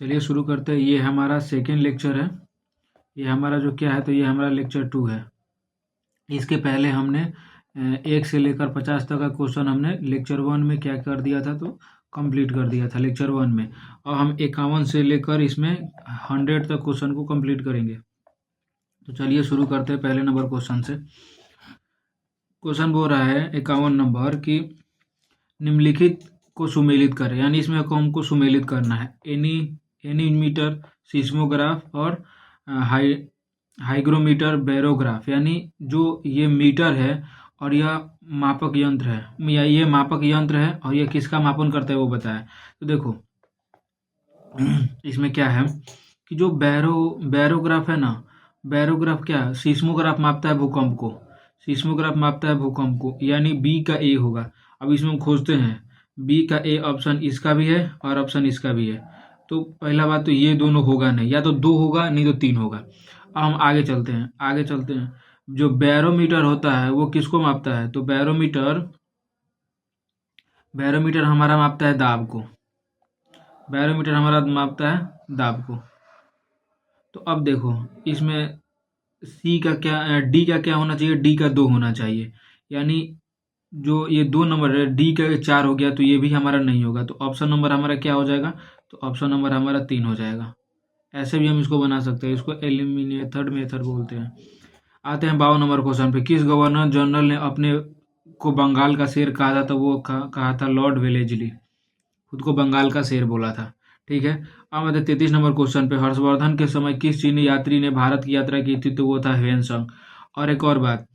चलिए शुरू करते हैं। ये हमारा सेकेंड लेक्चर है। ये हमारा जो क्या है, तो ये हमारा लेक्चर 2 है। इसके पहले हमने 1 से लेकर 50 तक का क्वेश्चन हमने लेक्चर 1 में क्या कर दिया था, तो कंप्लीट कर दिया था लेक्चर 1 में। और हम 51 से लेकर इसमें 100 तक क्वेश्चन को कंप्लीट करेंगे। तो चलिए शुरू करते हैं पहले नंबर क्वेश्चन से। क्वेश्चन बोल रहा है 51 नंबर की निम्नलिखित को सुमेलित करें, यानी इसमें हमको सुमेलित करना है। एनी मीटर सिस्मोग्राफ और हाई हाइग्रोमीटर बैरोग्राफ, यानी जो ये मीटर है और यह मापक यंत्र है, या ये मापक यंत्र है और ये किसका मापन करता है वो बताया। तो देखो इसमें क्या है कि जो बैरोग्राफ है ना, बैरोग्राफ क्या है, सिस्मोग्राफ मापता है भूकंप को, सिस्मोग्राफ मापता है भूकंप को, यानी बी का ए होगा। अब इसमें हम खोजते हैं, बी का ए ऑप्शन इसका भी है और ऑप्शन इसका भी है। तो पहला बात तो ये दोनों होगा नहीं, या तो 2 होगा नहीं तो 3 होगा। अब हम आगे चलते हैं। जो बैरोमीटर होता है वो किसको मापता है, तो बैरोमीटर हमारा मापता है दाब को, बैरोमीटर हमारा मापता है दाब को। तो अब देखो इसमें सी का क्या, डी का क्या होना चाहिए, डी का 2 होना चाहिए, यानी जो ये 2 नंबर है, डी का 4 हो गया तो ये भी हमारा नहीं होगा। तो ऑप्शन नंबर हमारा क्या हो जाएगा, तो ऑप्शन नंबर हमारा 3 हो जाएगा। ऐसे भी हम इसको बना सकते हैं, इसको एलिमिनेटेड मेथड बोलते हैं। आते हैं 52 नंबर क्वेश्चन पे। किस गवर्नर जनरल ने अपने को बंगाल का शेर कहा था, तो वो कहा था लॉर्ड वेलेजली, खुद को बंगाल का शेर बोला था। ठीक है। अब आते 33 नंबर क्वेश्चन पे। हर्षवर्धन के समय किस चीनी यात्री ने भारत की यात्रा की थी, तो वो था ह्वेनसांग। और एक और बात,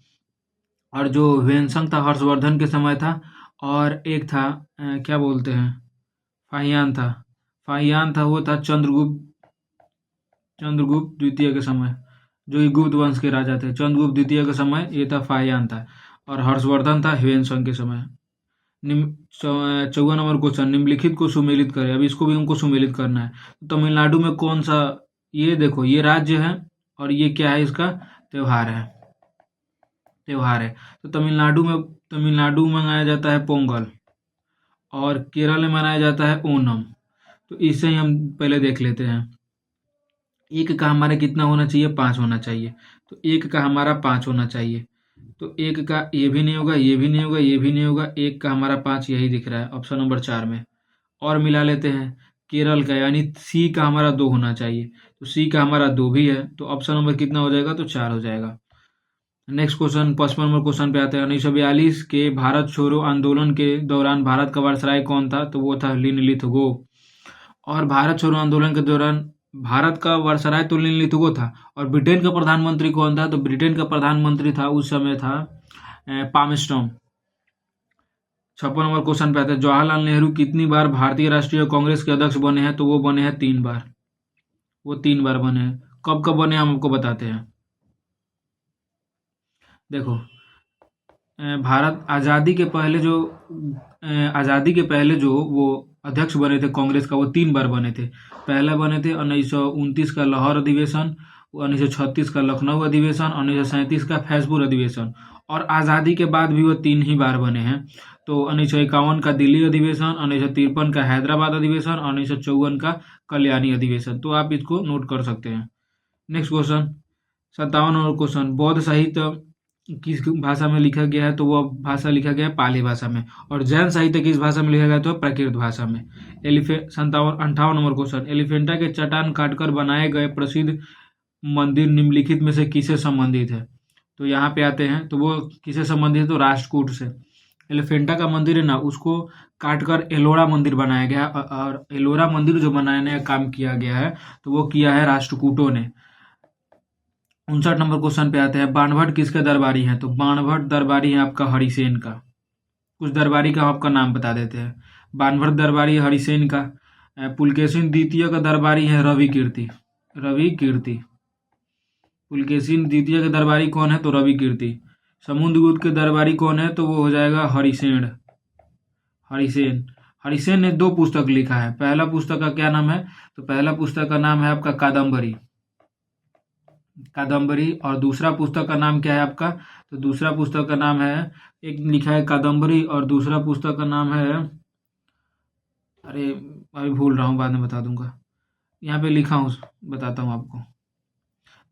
और जो ह्वेनसांग था हर्षवर्धन के समय था, और एक था क्या बोलते हैं, फाहियान था वो था चंद्रगुप्त द्वितीय के समय, जो कि गुप्त वंश के राजा थे। चंद्रगुप्त द्वितीय के समय ये था फाहियान था, और हर्षवर्धन था ह्वेनसांग के समय। 54 नंबर क्वेश्चन, निम्नलिखित को सुमेलित करें। अब इसको भी हमको सुमेलित करना है। तो तमिलनाडु में कौन सा, ये देखो ये राज्य है और ये क्या है, इसका त्योहार है। तो तमिलनाडु में मनाया जाता है पोंगल, और केरल में मनाया जाता है ओनम। तो इससे ही हम पहले देख लेते हैं। एक का हमारा कितना होना चाहिए, 5 होना चाहिए। तो एक का हमारा 5 होना चाहिए। तो एक का ये भी नहीं होगा, ये भी नहीं होगा, ये भी नहीं होगा, एक का हमारा 5 यही दिख रहा है ऑप्शन नंबर 4 में। और मिला लेते हैं केरल का, यानी सी का हमारा 2 होना चाहिए। तो सी का हमारा 2 भी है, तो ऑप्शन नंबर कितना हो जाएगा, तो 4 हो जाएगा। नेक्स्ट क्वेश्चन 55 नंबर क्वेश्चन पे आते हैं। 1942 के भारत छोड़ो आंदोलन के दौरान भारत का वायसराय कौन था, तो वो था लिनलिथगो। और भारत छोड़ो आंदोलन के दौरान भारत का वायसराय तो लिनलिथगो था, और ब्रिटेन का प्रधानमंत्री कौन था, तो ब्रिटेन का प्रधानमंत्री था उस समय था पामेस्टॉम। 56 नंबर क्वेश्चन पे आते हैं। जवाहरलाल नेहरू कितनी बार भारतीय राष्ट्रीय कांग्रेस के अध्यक्ष बने हैं, तो वो बने हैं 3 बार। वो 3 बार बने हैं। कब कब बने हम आपको बताते हैं। देखो भारत आज़ादी के पहले जो वो अध्यक्ष बने थे कांग्रेस का, वो 3 बार बने थे। पहला बने थे 1929 का लाहौर अधिवेशन, 1936 का लखनऊ अधिवेशन, 1937 का फैजपुर अधिवेशन। और आज़ादी के बाद भी वो 3 ही बार बने हैं। तो 1951 का दिल्ली अधिवेशन, 1953 का हैदराबाद अधिवेशन, और 1954 का कल्याणी अधिवेशन। तो आप इसको नोट कर सकते हैं। Next question 57 number question. बौद्ध साहित्य किस भाषा में लिखा गया है, तो वो भाषा लिखा गया है पाली भाषा में। और जैन साहित्य किस भाषा में लिखा गया है, तो प्राकृत भाषा में। 58 नंबर क्वेश्चन। एलिफेंटा के चट्टान काटकर बनाए गए प्रसिद्ध मंदिर निम्नलिखित में से किसे संबंधित है। तो यहाँ पे आते हैं, तो वो किसे संबंधित है, तो राष्ट्रकूट से। एलिफेंटा का मंदिर है ना, उसको काटकर एलोरा मंदिर बनाया गया, और एलोरा मंदिर जो बनाने का काम किया गया है, तो वो किया है राष्ट्रकूटों ने। 59 नंबर क्वेश्चन पे आते हैं। बाणभट्ट किसके दरबारी हैं, तो बाणभट्ट दरबारी है आपका हरिसेन का। कुछ दरबारी का हम आपका नाम बता देते हैं। बाणभट्ट दरबारी हरिसेन का। पुलकेशिन द्वितीय का दरबारी है रवि कीर्ति। पुलकेशिन द्वितीय के दरबारी कौन है, तो रवि कीर्ति। समुद्रगुप्त के दरबारी कौन है, तो वो हो जाएगा हरिसेन ने 2 पुस्तक लिखा है। पहला पुस्तक का क्या नाम है, तो पहला पुस्तक का नाम है आपका कादम्बरी। और दूसरा पुस्तक का नाम क्या है आपका, तो दूसरा पुस्तक का नाम है, एक लिखा है कादम्बरी और दूसरा पुस्तक का नाम है, अरे अभी भूल रहा हूँ, बाद में बता दूंगा। यहाँ पे लिखा हूँ, बताता हूँ आपको।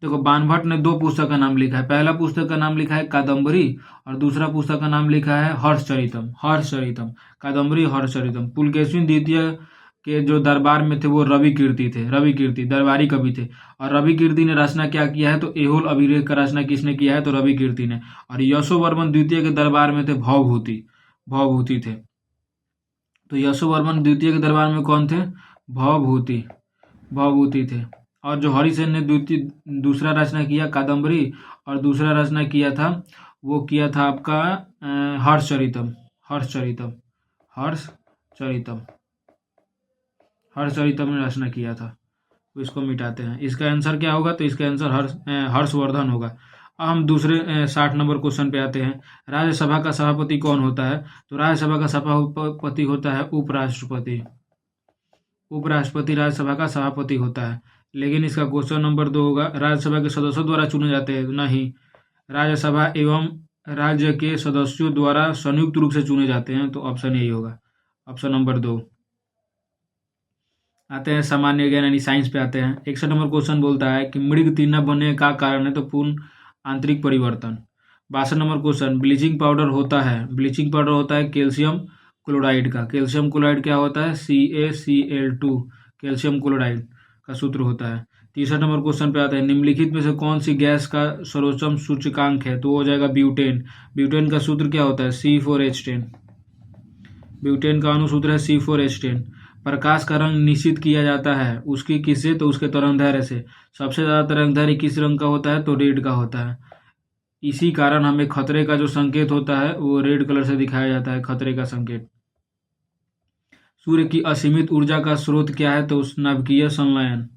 देखो, बाणभट्ट ने दो पुस्तक का नाम लिखा है। पहला पुस्तक का नाम लिखा है कादम्बरी और दूसरा पुस्तक का नाम लिखा है हर्षचरितम। हर्षचरितम, कादम्बरी, हर्षचरितम। पुलकेशिन द्वितीय के जो दरबार में थे वो रवि कीर्ति थे। रवि कीर्ति दरबारी कवि थे। और रवि कीर्ति ने रचना क्या किया है, तो एहोल अभिलेख का रचना किसने किया है, तो रवि कीर्ति ने। और यशोवर्मन द्वितीय के दरबार में थे भवभूति। भवभूति थे। तो यशोवर्मन द्वितीय के दरबार में कौन थे, भवभूति। भवभूति थे। और जो हरिसेन ने द्वितीय दूसरा रचना किया कादम्बरी, और दूसरा रचना किया था, वो किया था आपका हर्षचरितम। हर्षचरितम, हर्षचरितम, हर्षचरितम ने रचना किया था। तो इसको मिटाते हैं। इसका आंसर क्या होगा, तो इसका आंसर हर्षवर्धन होगा। अब हम दूसरे 60 नंबर क्वेश्चन पे आते हैं। राज्यसभा का सभापति कौन होता है, तो राज्यसभा का सभापति होता है उपराष्ट्रपति। उपराष्ट्रपति राज्यसभा का सभापति होता है। लेकिन इसका क्वेश्चन नंबर 2 होगा, राज्यसभा के सदस्यों द्वारा चुने जाते हैं, नहीं, राज्यसभा एवं राज्य के सदस्यों द्वारा संयुक्त रूप से चुने जाते हैं। तो ऑप्शन यही होगा, ऑप्शन नंबर 2। आते हैं सामान्य ज्ञान यानी साइंस पे आते हैं। 61 नंबर क्वेश्चन बोलता है कि मृग तीना बनने का कारण है, तो पूर्ण आंतरिक परिवर्तन। 62 नंबर क्वेश्चन, ब्लीचिंग पाउडर होता है, ब्लीचिंग पाउडर होता है कैल्शियम क्लोराइड का। कैल्शियम क्लोराइड क्या होता है, CaCl2, कैल्शियम क्लोराइड का सूत्र होता है। 63 नंबर क्वेश्चन पे आता है, निम्नलिखित में से कौन सी गैस का सर्वोच्च सूचकांक है, तो वो हो जाएगा ब्यूटेन। ब्यूटेन का सूत्र क्या होता है, C4H10। ब्यूटेन का अनुसूत्र है C4H10। प्रकाश का रंग निश्चित किया जाता है उसकी किससे, तो उसके तरंगदैर्घ्य से। सबसे ज्यादा तरंगदैर्घ्य किस रंग का होता है, तो रेड का होता है। इसी कारण हमें खतरे का जो संकेत होता है वो रेड कलर से दिखाया जाता है, खतरे का संकेत। सूर्य की असीमित ऊर्जा का स्रोत क्या है, तो नाभिकीय संलयन।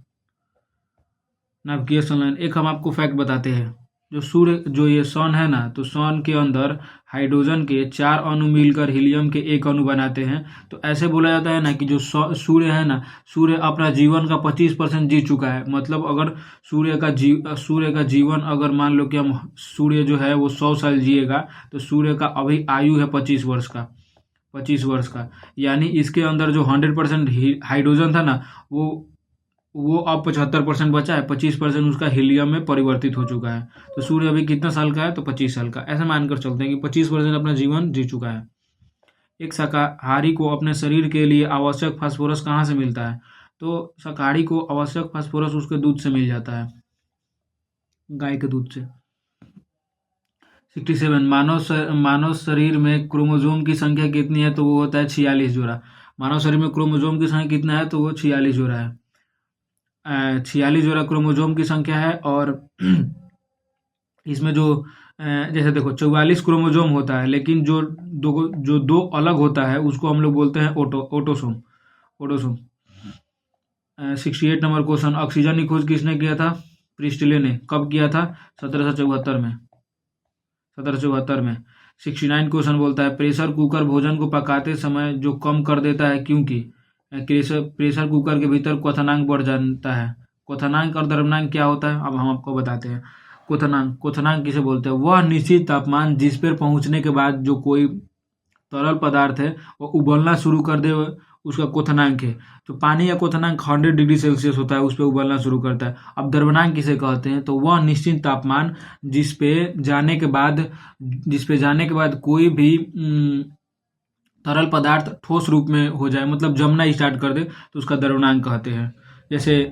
नाभिकीय संलयन। एक हम आपको फैक्ट बताते हैं, जो सूर्य, जो ये सन है ना, तो सन के अंदर हाइड्रोजन के 4 अणु मिलकर हीलियम के 1 अणु बनाते हैं। तो ऐसे बोला जाता है ना कि जो सूर्य है ना, सूर्य अपना जीवन का 25% जी चुका है। मतलब अगर सूर्य का जीवन, अगर मान लो कि हम, सूर्य जो है वो 100 साल जिएगा, तो सूर्य का अभी आयु है 25 वर्ष का। 25 वर्ष का, यानी इसके अंदर जो 100% हाइड्रोजन था ना, वो अब 75% बचा है, 25% उसका हीलियम में परिवर्तित हो चुका है। तो सूर्य अभी कितना साल का है, तो 25 साल का। ऐसा मानकर चलते हैं कि 25% अपना जीवन जी चुका है। एक शाकाहारी को अपने शरीर के लिए आवश्यक फास्फोरस कहाँ से मिलता है, तो शाकाहारी को आवश्यक फास्फोरस उसके दूध से मिल जाता है, गाय के दूध से। 67, मानव शरीर में क्रोमोसोम की संख्या कितनी है, तो वो होता है 46 जोड़ा। मानव शरीर में क्रोमोसोम की संख्या कितना है, तो वो 46 जोड़ा है। 46 जोड़ा क्रोमोसोम की संख्या है। और इसमें जो जैसे देखो 44 क्रोमोसोम होता है, लेकिन जो दो अलग होता है उसको हम लोग बोलते हैं autosome. Autosome. 68 number question, oxygen की खोज किसने किया था, प्रिस्टले ने। कब किया था, 1774 में। 1774 में। 69 क्वेश्चन बोलता है, प्रेशर कुकर भोजन को पकाते समय जो कम कर देता है, क्योंकि प्रेशर कुकर के भीतर क्वथनांक बढ़ जाता है। क्वथनांक और द्रव्यनांक क्या होता है, अब हम आपको बताते हैं। क्वथनांक किसे बोलते हैं, वह निश्चित तापमान जिस पर पहुंचने के बाद जो कोई तरल पदार्थ है वो उबलना शुरू कर दे, उसका क्वथनांक है। तो पानी का क्वथनांक 100 डिग्री सेल्सियस होता है, उस पर उबलना शुरू करता है। अब द्रव्यनांक किसे कहते हैं, तो वह निश्चित तापमान जिस पे जाने के बाद कोई भी तरल पदार्थ ठोस रूप में हो जाए, मतलब जमना स्टार्ट कर दे, तो उसका द्रव्यनांक कहते हैं। जैसे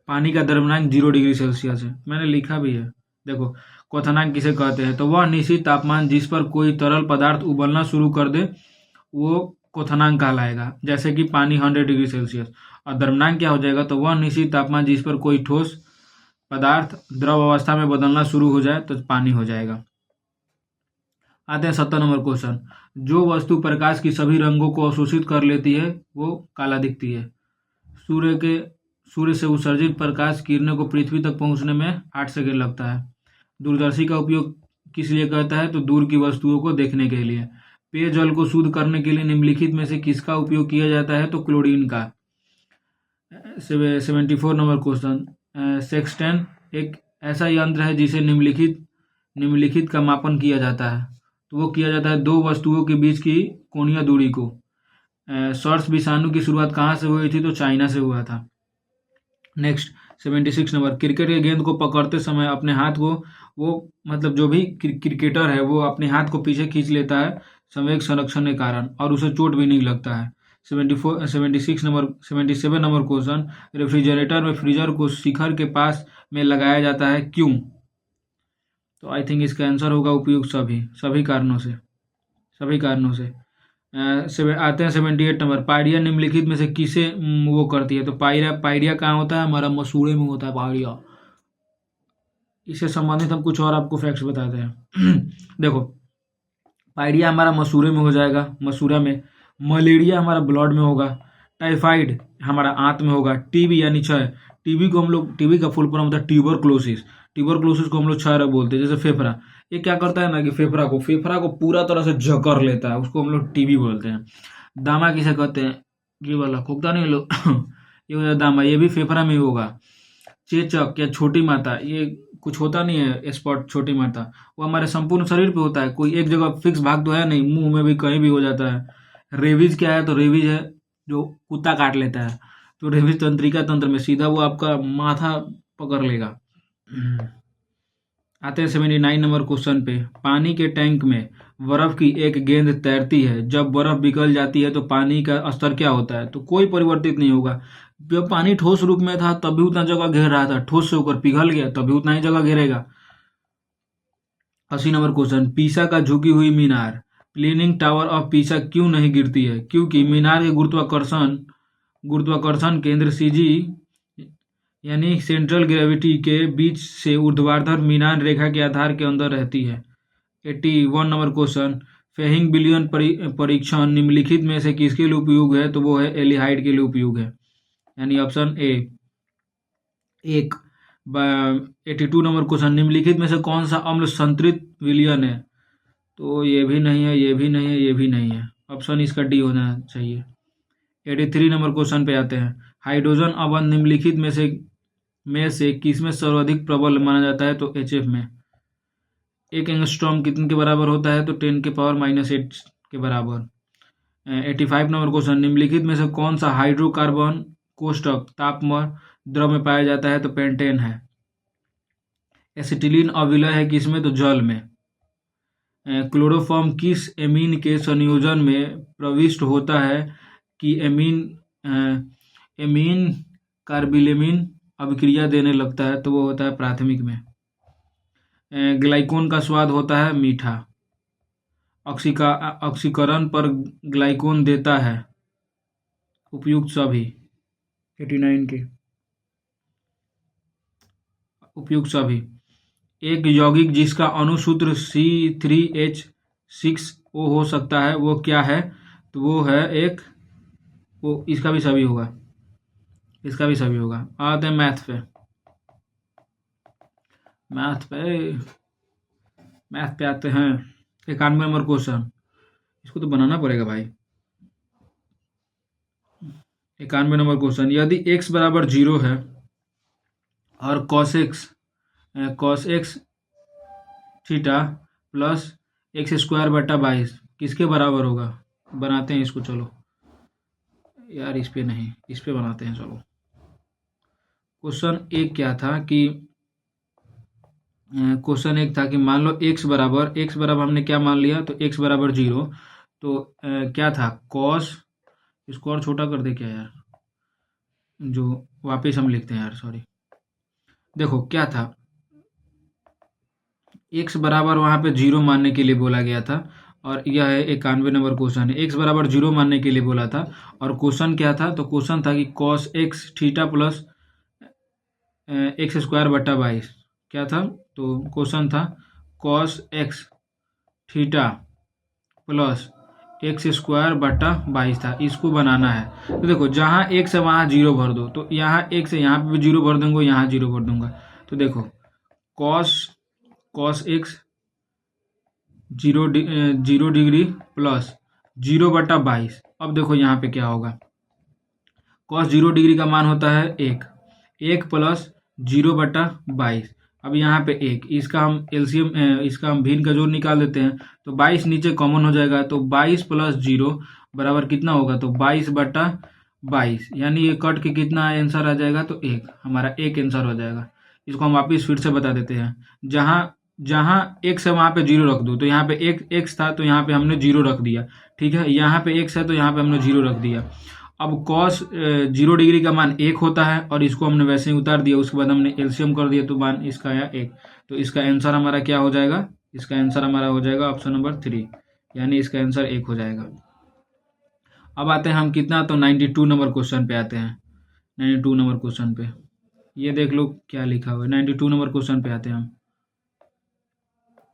पानी का द्रव्यनांक 0 डिग्री सेल्सियस है, मैंने लिखा भी है, देखो। क्वथनांक किसे कहते हैं, तो वह निश्चित तापमान जिस पर कोई तरल पदार्थ उबलना शुरू कर दे वो क्वथनांक कहलाएगा। जैसे कि पानी 100 डिग्री सेल्सियस। और द्रव्यनांक क्या हो जाएगा, तो वह निश्चित तापमान जिस पर कोई ठोस पदार्थ द्रव अवस्था में बदलना शुरू हो जाए, तो पानी हो जाएगा। आते हैं 70 नंबर क्वेश्चन, जो वस्तु प्रकाश की सभी रंगों को अवशोषित कर लेती है वो काला दिखती है। सूर्य से उत्सर्जित प्रकाश किरणों को पृथ्वी तक पहुंचने में 8 सेकंड लगता है। दूरदर्शी का उपयोग किस लिए करता है, तो दूर की वस्तुओं को देखने के लिए। पेयजल को शुद्ध करने के लिए निम्नलिखित में से किसका उपयोग किया जाता है, तो क्लोरीन का। 74 नंबर क्वेश्चन, सेक्सटेंट एक ऐसा यंत्र है जिसे निम्नलिखित का मापन किया जाता है, तो वो किया जाता है दो वस्तुओं के बीच की कोणीय दूरी को। सर्स विषाणु की शुरुआत कहाँ से हुई थी, तो चाइना से हुआ था। नेक्स्ट 76 नंबर, क्रिकेट के गेंद को पकड़ते समय अपने हाथ को वो मतलब जो भी क्रिकेटर है वो अपने हाथ को पीछे खींच लेता है संवेग संरक्षण के कारण और उसे चोट भी नहीं लगता है। 77 नंबर क्वेश्चन, रेफ्रिजरेटर में फ्रीजर को शिखर के पास में लगाया जाता है क्यों? तो आई थिंक इसका आंसर होगा उपयुक्त सभी सभी कारणों से, सभी कारणों से। आते हैं 78 नंबर, पायरिया निम्नलिखित में से किसे वो करती है? तो पायरिया पायरिया कहाँ होता है? हमारा मसूड़े में होता है पायरिया। इससे संबंधित हम कुछ और आपको फैक्ट्स बताते हैं। देखो, पायरिया हमारा मसूड़े में हो जाएगा, मसूड़ा में। मलेरिया हमारा ब्लड में होगा। टाइफाइड हमारा आंत में होगा। टीबी यानी क्षय, टीबी को हम लोग, टीबी का फुल फॉर्म होता है ट्यूबरक्लोसिस, ट्यूबरक्लोसिस को हम लोग क्षय बोलते हैं। जैसे फेफड़ा, ये क्या करता है ना कि फेफड़ा को पूरा तरह से जकड़ लेता है, उसको हम लोग टीबी बोलते हैं। दामा किसे कहते हैं? ये वाला खोखता नहीं लोग। ये हो जाता दामा, ये भी फेफड़ा में ही होगा। चेचक या छोटी माता, ये कुछ होता नहीं है स्पॉट, छोटी माता, वो हमारे संपूर्ण शरीर पे होता है, कोई एक जगह फिक्स भाग तो है नहीं, मुंह में भी कहीं भी हो जाता है। रेबीज क्या है? तो रेबीज है जो कुत्ता काट लेता है, तो रेबीज तंत्रिका तंत्र में सीधा वो आपका माथा पकड़ लेगा। आते हैं 79 नंबर क्वेश्चन पे, पानी के टैंक में बर्फ की एक गेंद तैरती है, जब बर्फ पिघल जाती है तो पानी का स्तर क्या होता है? तो कोई परिवर्तित नहीं होगा। जब पानी ठोस रूप में था तब भी उतना जगह घेर रहा था, ठोस से होकर पिघल गया तब भी उतना ही जगह घेरेगा। 80 नंबर क्वेश्चन, पीसा का झुकी हुई मीनार, प्लीनिंग टावर ऑफ पीसा क्यों नहीं गिरती है? क्योंकि मीनार के गुरुत्वाकर्षण केंद्र सीजी यानी सेंट्रल ग्रेविटी के बीच से ऊर्ध्वाधर मीनार रेखा के आधार के अंदर रहती है। 81 नंबर क्वेश्चन, फेहिंग बिलियन परीक्षण निम्नलिखित में से किसके लिए उपयोग है? तो वो है एल्डिहाइड के लिए उपयोग है, यानी ऑप्शन ए। 82 नंबर क्वेश्चन, निम्नलिखित में से कौन सा अम्ल संतृप्त विलयन है? तो ये भी नहीं है, ये भी नहीं है, ये भी नहीं है, ऑप्शन इसका डी होना चाहिए। 83 नंबर क्वेश्चन पे आते हैं, हाइड्रोजन अवन निम्नलिखित में से किसमें सर्वाधिक प्रबल माना जाता है? तो HF में। एक एंगस्ट्रॉम कितने के बराबर होता है? तो 10 के पावर -8 के बराबर। 85 नंबर क्वेश्चन, निम्नलिखित में से कौन सा हाइड्रोकार्बन कोष्टक तापमान द्रव में पाया जाता है? तो पेंटेन है। एसिटिलीन अविलय है किसमें? तो जल में। क्लोरोफॉर्म किस एमीन के संयोजन में प्रविष्ट होता है कि एमीन कार्बिलेमिन अभिक्रिया देने लगता है? तो वो होता है प्राथमिक में। ग्लाइकोन का स्वाद होता है मीठा। ऑक्सीकरण पर ग्लाइकोन देता है उपयुक्त सभी। 89 के उपयुक्त सभी। एक यौगिक जिसका अणुसूत्र C3H6O हो सकता है वो क्या है? तो वो है एक, वो इसका भी सभी होगा, इसका भी सभी होगा। आते हैं मैथ पे। मैथ पे आते हैं। 91 नंबर क्वेश्चन, इसको तो बनाना पड़ेगा भाई। 91 नंबर क्वेश्चन, यदि x बराबर 0 है और cos x theta plus x²/22 किसके बराबर होगा? बनाते हैं इसको, चलो यार, इस पे नहीं, इस पे बनाते हैं। चलो, क्वेश्चन एक क्या था कि क्वेश्चन एक था कि मान लो x बराबर हमने क्या मान लिया? तो x बराबर 0, तो क्या था? cos, इसको और छोटा कर दे क्या यार, जो वापस हम लिखते हैं यार, सॉरी। देखो क्या था, x बराबर वहाँ पे 0 मानने के लिए बोला गया था, और यह है 91 नंबर क्वेश्चन है। x बराबर 0 मानने के लिए बोला था, और क्वेश्चन क्या था? तो क्वेश्चन था कि cos x theta plus x²/22 क्या था? तो क्वेश्चन था cos x theta plus x²/22 था, इसको बनाना है। तो देखो, जहाँ x है वहाँ 0 भर दो, तो यहाँ x है, यहाँ पे भी 0 भर दूंगा, यहाँ 0 भर दूंगा। तो देखो cos x 0 डिग्री प्लस 0/22। अब देखो यहाँ पे क्या होगा, cos 0 डिग्री का मान होता है 1 प्लस 0/22। अब यहाँ पे 1, इसका हम एलसीएम, इसका हम भिन्न का जोड़ निकाल देते हैं, तो 22 नीचे कॉमन हो जाएगा, तो 22 प्लस 0 बराबर कितना होगा? तो 22/22 22, यानी ये कट के कितना आंसर आ जाएगा, तो एक, हमारा एक आंसर हो जाएगा। इसको हम वापिस फिर से बता देते हैं। जहाँ जहाँ एक्स है वहाँ पे जीरो रख दो, तो यहाँ पे एक एक्स था तो यहाँ पे हमने जीरो रख दिया, ठीक है। यहाँ पे एक्स है तो यहाँ पे हमने जीरो रख दिया। अब कॉस 0 डिग्री का मान 1 होता है, और इसको हमने वैसे ही उतार दिया। उसके बाद हमने एलसीएम कर दिया तो मान इसका आया 1। तो इसका आंसर हमारा क्या हो जाएगा, इसका आंसर हमारा हो जाएगा ऑप्शन नंबर 3, यानी इसका आंसर 1 हो जाएगा। अब आते हैं हम कितना, तो 92 नंबर क्वेश्चन पे आते हैं। 92 नंबर क्वेश्चन पे ये देख लो क्या लिखा हुआ है। 92 नंबर क्वेश्चन पे आते हैं हम।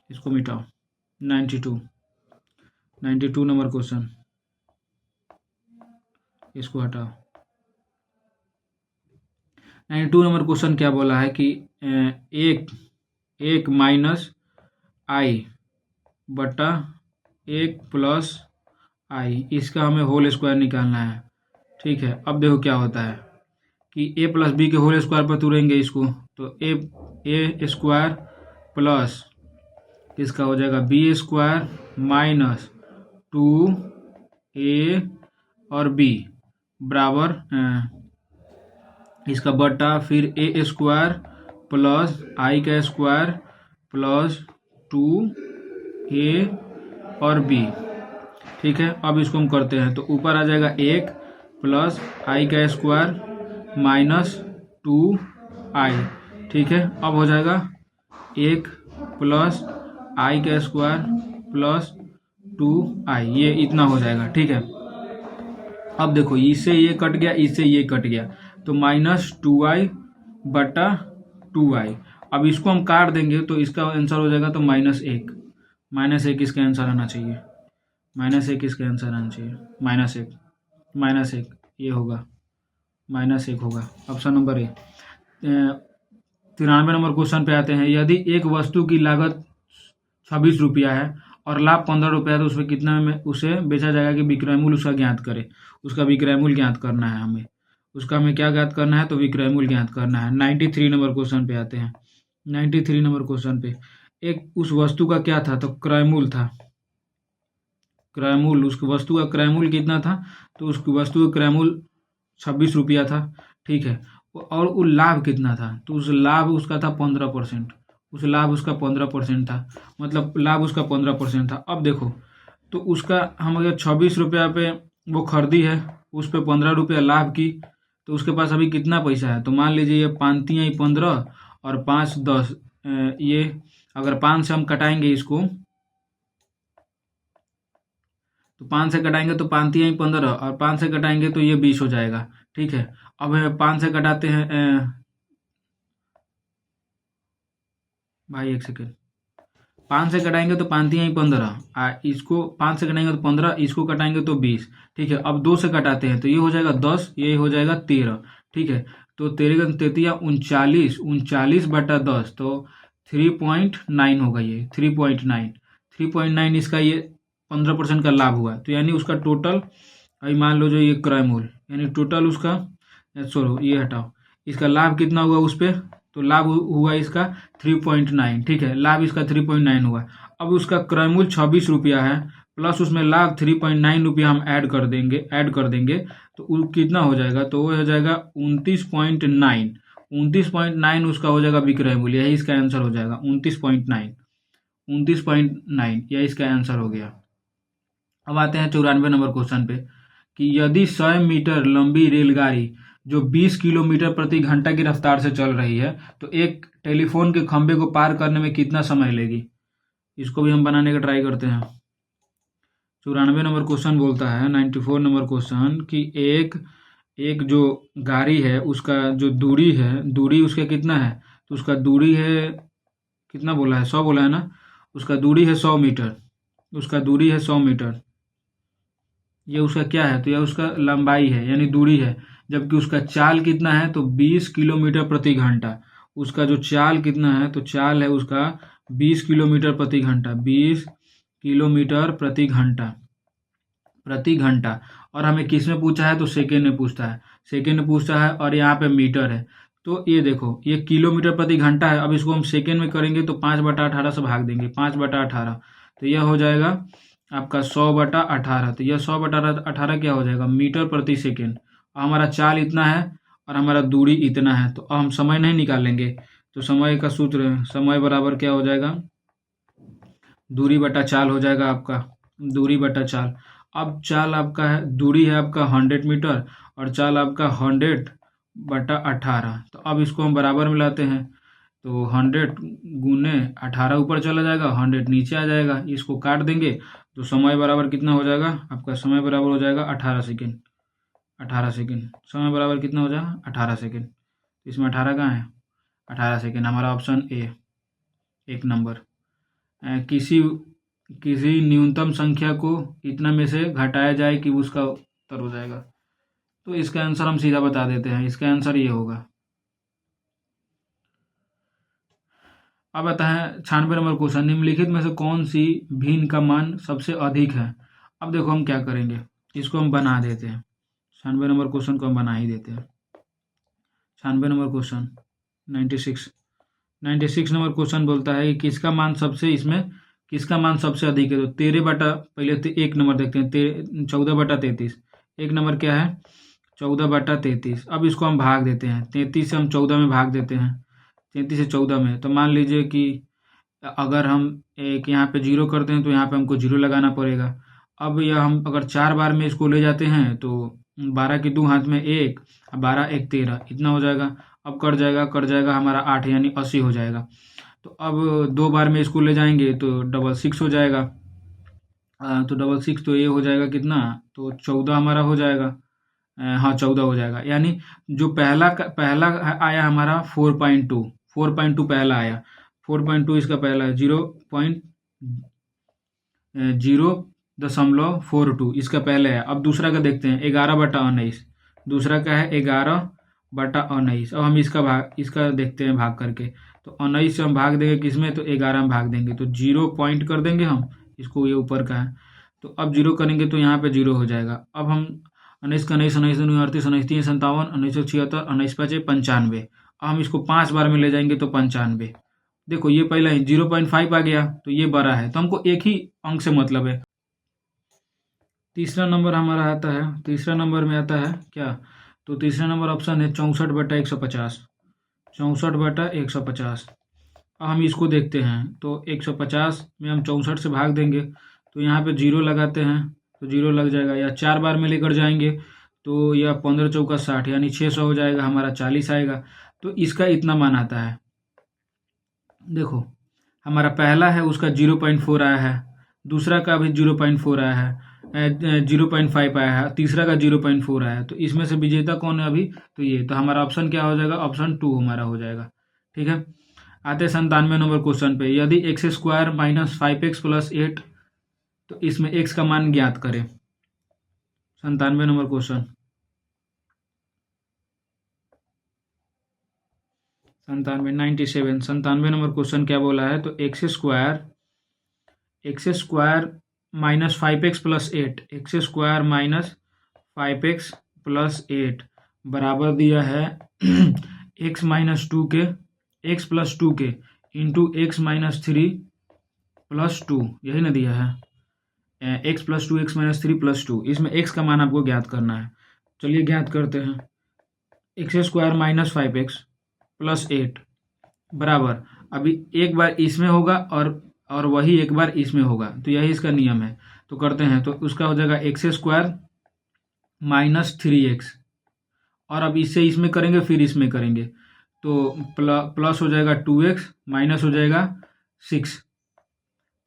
इसको मिटाओ। 92 92 नंबर क्वेश्चन, इसको हटाओ। 92 नंबर क्वेश्चन क्या बोला है कि एक माइनस आई बटा 1 प्लस आई, इसका हमें होल स्क्वायर निकालना है, ठीक है। अब देखो क्या होता है कि a प्लस बी के होल स्क्वायर पर तुरेंगे इसको, तो ए स्क्वायर प्लस इसका हो जाएगा बी स्क्वायर माइनस 2a और b बराबर इसका बटा फिर ए स्क्वायर प्लस आई का स्क्वायर प्लस 2a और b, ठीक है। अब इसको हम करते हैं तो ऊपर आ जाएगा 1 प्लस आई का स्क्वायर माइनस 2i, ठीक है। अब हो जाएगा 1 प्लस आई का स्क्वायर प्लस 2i, ये इतना हो जाएगा, ठीक है। अब देखो इससे ये कट गया, इससे ये कट गया, तो माइनस 2i बटा 2i। अब इसको हम काट देंगे तो इसका आंसर हो जाएगा तो -1 इसका आंसर आना चाहिए। -1 इसका आंसर आना चाहिए। -1 ये होगा, -1 होगा option number A. 93 number question पे आते हैं। यदि एक वस्तु की लागत 26 रुपया है और लाभ 15 रुपया है, तो उसमें कितना में उसे बेचा जाएगा कि विक्रय मूल्य उसका ज्ञात करे। उसका विक्रय मूल्य ज्ञात करना है हमें। उसका हमें क्या ज्ञात करना है, तो विक्रय मूल्य ज्ञात करना है। 93 नंबर क्वेश्चन पे आते हैं। 93 नंबर क्वेश्चन पे एक उस वस्तु का क्या था, तो क्रय मूल्य था। क्रय मूल्य, उस वस्तु का क्रय मूल्य कितना था, तो उस वस्तु का क्रय मूल्य 26 रुपया था, ठीक है। और वो लाभ कितना था, तो उस लाभ उसका था 15%। उस लाभ उसका 15% था, मतलब लाभ उसका 15% था। अब देखो तो उसका हम अगर 26 रुपया पे वो खरीदी है, उस पर 15 रुपया लाभ की, तो उसके पास अभी कितना पैसा है, तो मान लीजिए ये 5 × 15 और 5 × 10, ये अगर 5 से हम कटाएंगे इसको, तो 5 से कटाएंगे तो 5 × 15 और 5 से कटाएंगे तो ये 20 हो जाएगा, ठीक है। अब 5 से कटाते हैं, भाई एक सेकेंड, 5 से कटाएंगे तो 5 × 15, इसको 5 से कटाएंगे तो 15, इसको कटाएंगे तो 20, ठीक है। अब 2 से कटाते हैं तो ये हो जाएगा 10, ये हो जाएगा 13, ठीक है। तो 13 × 33 39, 39 बटा 10, तो 3.9 होगा ये, 3.9 इसका ये 15% का लाभ हुआ। तो यानी उसका टोटल, अभी मान लो जो ये क्रय मूल्य, यानी टोटल उसका, छोड़ो ये हटाओ, इसका लाभ कितना हुआ उस पर, तो लाभ हुआ इसका 3.9, ठीक है। लाभ इसका 3.9 हुआ। अब उसका क्रय मूल्य 26 रुपया है, प्लस उसमें लाभ 3.9 रुपया हम ऐड कर देंगे तो वो कितना हो जाएगा, तो वो हो जाएगा 29.9। 29.9 उसका हो जाएगा विक्रय मूल्य, यही इसका आंसर हो जाएगा 29.9, यह इसका आंसर हो गया। अब आते हैं 94 नंबर क्वेश्चन पे कि यदि 100 मीटर लंबी रेलगाड़ी जो 20 किलोमीटर प्रति घंटा की रफ्तार से चल रही है, तो एक टेलीफोन के खंभे को पार करने में कितना समय लेगी। इसको भी हम बनाने का ट्राई करते हैं। 94 नंबर क्वेश्चन बोलता है, 94 नंबर क्वेश्चन कि एक जो गाड़ी है उसका जो दूरी उसका कितना है, तो उसका दूरी है कितना बोला है, 100 बोला है ना। उसका दूरी है 100 मीटर, उसका दूरी है 100 मीटर। ये उसका क्या है, तो यह उसका लंबाई है यानी दूरी है। जबकि उसका चाल कितना है, तो 20 किलोमीटर प्रति घंटा। उसका जो चाल कितना है, तो चाल है उसका 20 किलोमीटर प्रति घंटा, 20 किलोमीटर प्रति घंटा। और हमें किस में पूछा है, तो सेकेंड में पूछता है, और यहाँ पे मीटर है। तो ये देखो ये किलोमीटर प्रति घंटा है। अब इसको हम सेकेंड में करेंगे तो 5/18 से भाग देंगे, 5/18, तो यह हो जाएगा आपका 100/18। तो यह 100/18 क्या हो जाएगा, मीटर प्रति सेकेंड हमारा चाल इतना है और हमारा दूरी इतना है, तो अब हम समय नहीं निकालेंगे। तो समय का सूत्र है, समय बराबर क्या हो जाएगा, दूरी बटा चाल हो जाएगा आपका, दूरी बटा चाल। अब चाल आपका है, दूरी है आपका 100 मीटर और चाल आपका 100 बटा 18। तो अब इसको हम बराबर में लाते हैं, तो 100 गुने 18 ऊपर चला जाएगा, 100 नीचे आ जाएगा, इसको काट देंगे तो समय बराबर कितना हो जाएगा आपका, समय बराबर हो जाएगा 18 सेकेंड। 18 सेकेंड समय बराबर कितना हो जाएगा, 18 सेकेंड। इसमें 18 कहाँ है, 18 सेकेंड हमारा ऑप्शन ए, एक नंबर। किसी किसी न्यूनतम संख्या को इतना में से घटाया जाए कि उसका उत्तर हो जाएगा। तो इसका आंसर हम सीधा बता देते हैं, इसका आंसर ये होगा। अब आता है 96 नंबर क्वेश्चन, निम्नलिखित में से कौन सी भिन्न का मान सबसे अधिक है। अब देखो हम क्या करेंगे, इसको हम बना देते हैं, 96 नंबर क्वेश्चन को हम बना ही देते हैं। 96 नंबर क्वेश्चन 96 नंबर क्वेश्चन बोलता है कि किसका मान सबसे, इसमें किसका मान सबसे अधिक है। तो 13 बटा, पहले एक नंबर देखते हैं, 14 बटा 33। एक नंबर क्या है, 14 बटा 33। अब इसको हम भाग देते हैं, 33 से हम 14 में भाग देते हैं, 33 से 14 में। तो मान लीजिए कि अगर हम एक यहाँ पे जीरो करते हैं तो यहाँ पे हमको जीरो लगाना पड़ेगा। अब यह हम अगर 4 बार में इसको ले जाते हैं तो 12 की 2 हाथ में 1, 12 1 13 इतना हो जाएगा। अब कट जाएगा हमारा 8 यानी 80 हो जाएगा। तो अब 2 बार में इसको ले जाएंगे तो 666 हो जाएगा। तो 66 तो ये हो जाएगा कितना, तो 14 हमारा हो जाएगा। हाँ 14 हो जाएगा, यानी जो पहला आया हमारा 4.2 पहला आया, 4.2 इसका पहला है, 0.042 इसका पहले है। अब दूसरा का देखते हैं, 11 बटा 19, दूसरा का है 11 बटा 19। अब हम इसका देखते हैं भाग करके, तो 19 से हम भाग देंगे किसमें, तो 11 में भाग देंगे, तो 0 पॉइंट कर देंगे हम इसको, ये ऊपर का है। तो अब 0 करेंगे तो यहाँ पे 0 हो जाएगा। अब हम 19 का 19, 19 दूनी 38, 19 तीन 57, 1976, 19 पाँच 95। अब हम इसको 5 बार में ले जाएंगे तो 95। देखो ये पहला ही 0.5 आ गया, तो ये बड़ा है, तो हमको एक ही अंक से मतलब है। तीसरा नंबर हमारा आता है, तीसरा नंबर में आता है क्या, तो तीसरा नंबर ऑप्शन है 64 बटा 150, 64 बटा 150। अब हम इसको देखते हैं, तो 150 में हम 64 से भाग देंगे तो यहाँ पे 0 लगाते हैं तो 0 लग जाएगा, या 4 बार में लेकर जाएंगे तो यह 15 चौका 60 यानी 600 हो जाएगा, हमारा 40 आएगा। तो इसका इतना मान आता है। देखो हमारा पहला है उसका 0.4 आया है, दूसरा का भी 0.4 आया है, 0.5 आया है, तीसरा का 0.4 आया है। तो इसमें से विजेता कौन है अभी, तो ये, तो हमारा ऑप्शन क्या हो जाएगा, ऑप्शन 2 हमारा हो जाएगा। ठीक है, आते 97 नंबर क्वेश्चन पे, यदि x square minus 5x plus 8, तो इसमें x का मान ज्ञात करें। 97 नंबर क्वेश्चन, 97 नंबर क्वेश्चन क्या बोला है, तो x square minus 5x plus 8, x square minus 5x plus 8 बराबर दिया है x माइनस 2 के, x प्लस 2 के इंटू एक्स माइनस 3 प्लस 2, यही ना दिया है, x plus 2 x minus 3 plus 2। इसमें x का मान आपको ज्ञात करना है। चलिए ज्ञात करते हैं, x square minus 5x plus 8 बराबर, अभी एक बार इसमें होगा और वही एक बार इसमें होगा, तो यही इसका नियम है। तो करते हैं, तो उसका हो जाएगा एक्स स्क्वायर माइनस 3x, और अब इससे इसमें करेंगे फिर इसमें करेंगे, तो प्लस हो जाएगा 2x, माइनस हो जाएगा 6,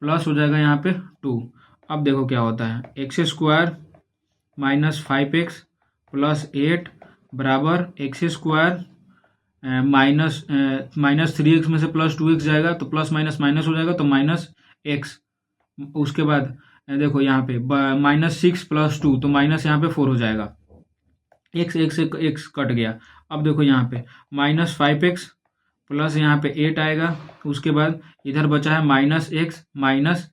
प्लस हो जाएगा यहाँ पे 2। अब देखो क्या होता है, x square minus 5x plus 8 बराबर एक्स स्क्वायर माइनस 3x में से प्लस 2x जाएगा तो प्लस माइनस माइनस हो जाएगा, तो माइनस x। उसके बाद देखो यहाँ पे माइनस 6 प्लस 2, तो माइनस यहाँ पे 4 हो जाएगा, x एक से x कट गया। अब देखो यहाँ पे माइनस 5x प्लस यहाँ पे 8 आएगा, उसके बाद इधर बचा है माइनस x माइनस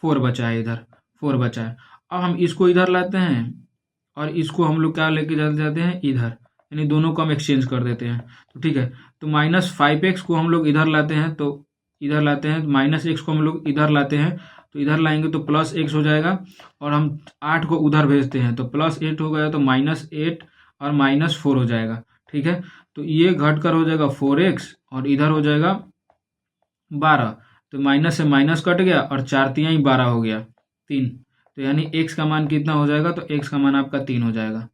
4 बचा है, इधर 4 बचा है। अब हम इसको इधर लाते हैं और इसको हम लोग क्या लेके जाते हैं इधर, यानी दोनों को हम एक्सचेंज कर देते हैं। तो ठीक है, तो माइनस 5x को हम लोग इधर लाते हैं, तो इधर लाते हैं, माइनस x को हम लोग इधर लाते हैं, तो इधर लाएंगे तो प्लस x हो जाएगा, और हम 8 को उधर भेजते हैं तो प्लस 8 हो गया, तो माइनस 8 और -4 हो जाएगा। ठीक है, तो ये घटकर हो जाएगा 4x और इधर हो जाएगा 12। तो माइनस से माइनस कट गया और 4×3 = 12 हो गया 3। तो यानी x का मान कितना हो जाएगा, तो x का मान आपका 3 हो जाएगा।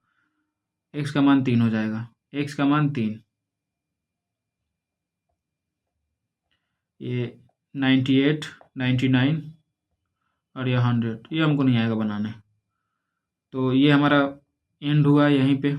x का मान 3 हो जाएगा, x का मान 3। ये 98, 99 और ये 100, ये हमको नहीं आएगा बनाने। तो ये हमारा एंड हुआ यहीं पे।